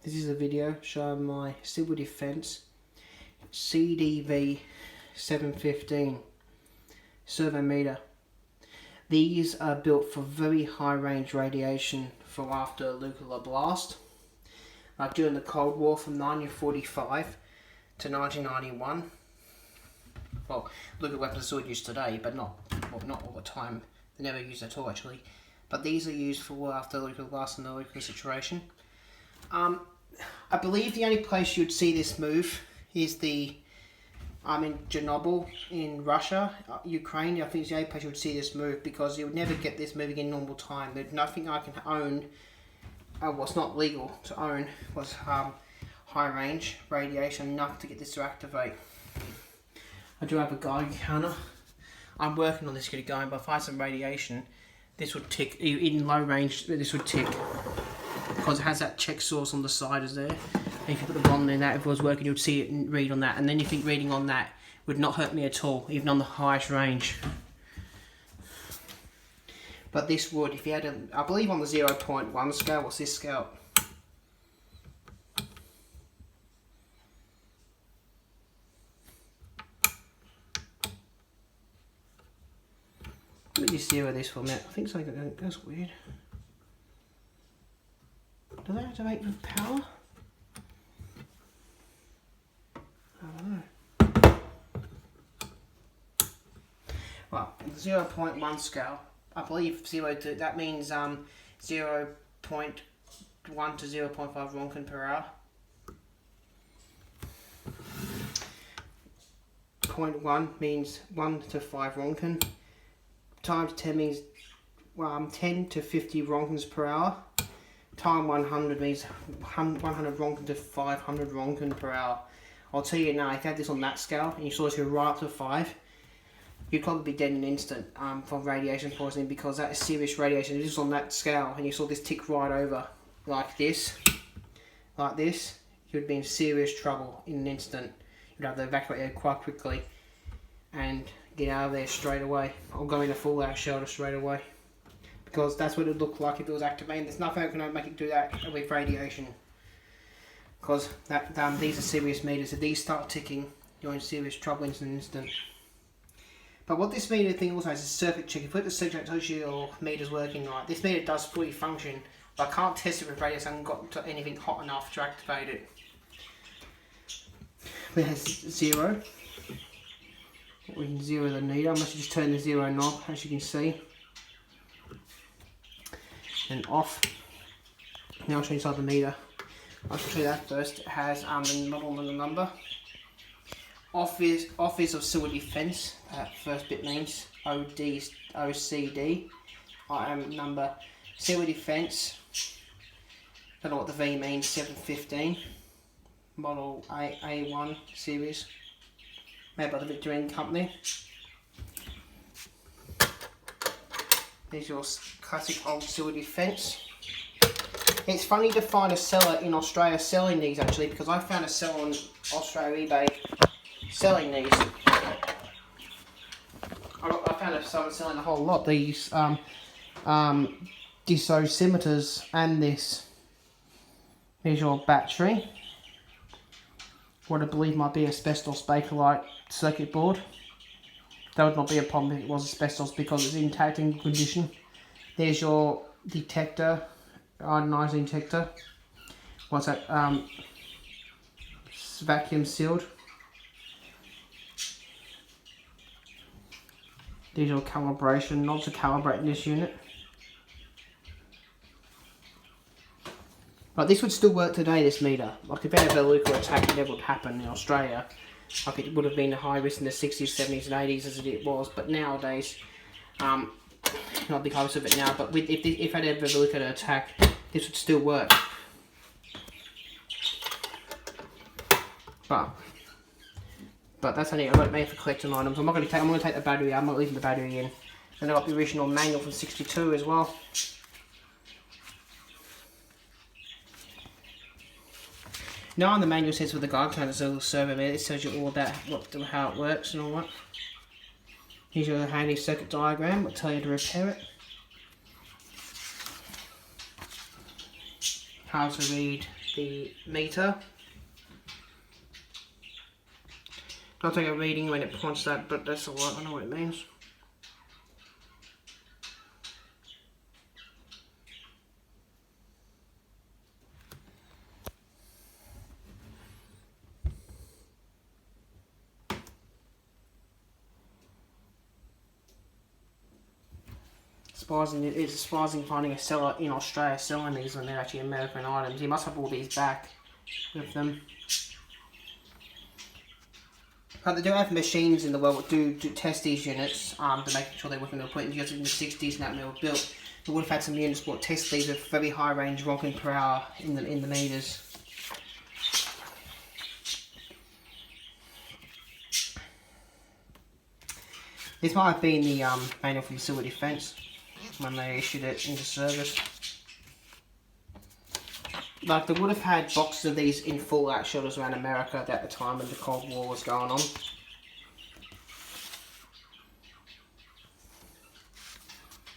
This is a video showing my civil defence cdv715 survey meter. These are built for very high range radiation for after a nuclear blast. During the Cold War from 1945 to 1991. Well, nuclear weapons are still used today, but not all the time. They're never used at all actually. But these are used for after a nuclear blast in a nuclear situation. I believe the only place you'd see this move is in Chernobyl in Russia, Ukraine. I think it's the only place you would see this move, because you would never get this moving in normal time. There's nothing I can own. What's not legal to own was high range radiation enough to get this to activate. I do have a Geiger counter. I'm working on this to get it going, but if I had some radiation, this would tick. In low range, this would tick, because it has that check source on the side is there. And if you put the bond in that, if it was working, you would see it and read on that. And then you think reading on that would not hurt me at all, even on the highest range. But this would, if you had I believe on the 0.1 scale, what's this scale? Let me just zero this for a minute. I think something goes weird. Do they activate with power? I don't know. Well, the 0.1 scale, I believe that means 0.1 to 0.5 Roentgen per hour. 0.1 means 1 to 5 Roentgen. Times 10 means 10 to 50 Roentgens per hour. Time 100 means 100 Roentgen to 500 Roentgen per hour. I'll tell you now, if you had this on that scale and you saw this go right up to 5, you'd probably be dead in an instant from radiation poisoning, because that is serious radiation. If this was on that scale and you saw this tick right over like this, you'd be in serious trouble in an instant. You'd have to evacuate quite quickly and get out of there straight away, or go in a fallout shelter straight away, because that's what it would look like if it was activated. There's nothing that can make it do that with radiation, because these are serious meters. If these start ticking, you're in serious trouble in an instant. But what this meter thing also has is a circuit check. If you put the circuit check, it tells you your meter's working right. This meter does fully function, but I can't test it with radiation. I haven't got to anything hot enough to activate it. It has 0. We can zero the meter. I must just turn the 0 knob, as you can see, and off. Now I'll show you inside the meter. I'll show you that first. It has the model and the number. Office of Civil Defence. That first bit means OCD. Number Civil Defence. Don't know what the V means. 715. Model A1 series. Made by the Victorian Company. There's your classic old civil defence. It's funny to find a seller in Australia selling these, actually, because I found a seller on Australia eBay selling these. I found someone selling a whole lot. These dosimeters and this. Here's your battery. What I believe might be asbestos bakelite circuit board. That would not be a problem if it was asbestos, because it's intact in condition. There's your detector, ionizing detector. What's that? It's vacuum sealed. There's your calibration knobs to calibrate this unit. But this would still work today, this meter. Like, if a nuclear attack never would happen in Australia, like, it would have been a high risk in the 60s, 70s and 80s as it was. But nowadays, not a big high risk of it now, but if had ever a nuclear attack, this would still work. But that's only I got it made for collecting items. I'm going to take the battery out. I'm not leaving the battery in. And I got the original manual from '62 as well. Now on the manual says with the Geiger counter, there's a little survey there. It tells you all about how it works and all that. Here's your handy circuit diagram. I'll tell you to repair it. how to read the meter. I'll take a reading when it points that, but that's alright, I know what it means. It's surprising finding a seller in Australia selling these when they're actually American items. He must have all these back with them. But they do have machines in the world that do test these units to make sure they're within the point. Because in the 60s and that they were built, they would have had some units that test these with very high range rocking per hour in the meters. This might have been the manual from Civil Defence when they issued it into service. Like, they would have had boxes of these in fallout shelters around America at the time when the Cold War was going on.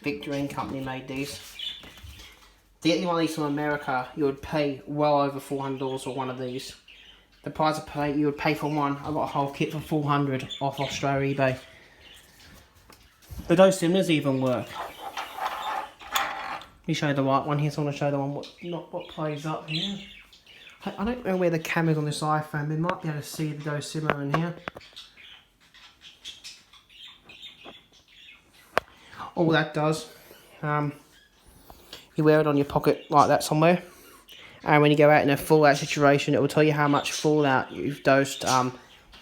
Victory & Company made these. To get one of these from America, you would pay well over $400 for one of these. The price of pay you would pay for one, I got a whole kit for $400 off Australia eBay. But those cylinders even work. Let me show you the right one here, so I want to show the one what plays up here. I don't know where the camera's on this iPhone, but you might be able to see the dose cylinder in here. All that does, you wear it on your pocket like that somewhere, and when you go out in a fallout situation, it will tell you how much fallout you've dosed in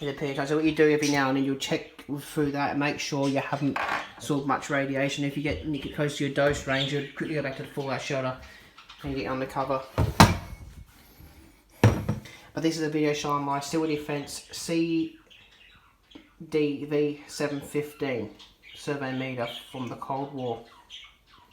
the period of time. So what you do every now and then, you'll check through that and make sure you haven't absorbed much radiation. If you get close to your dose range, you'll quickly go back to the fallout shelter and get undercover. But this is a video showing my Civil Defence cdv715 survey meter from the Cold War.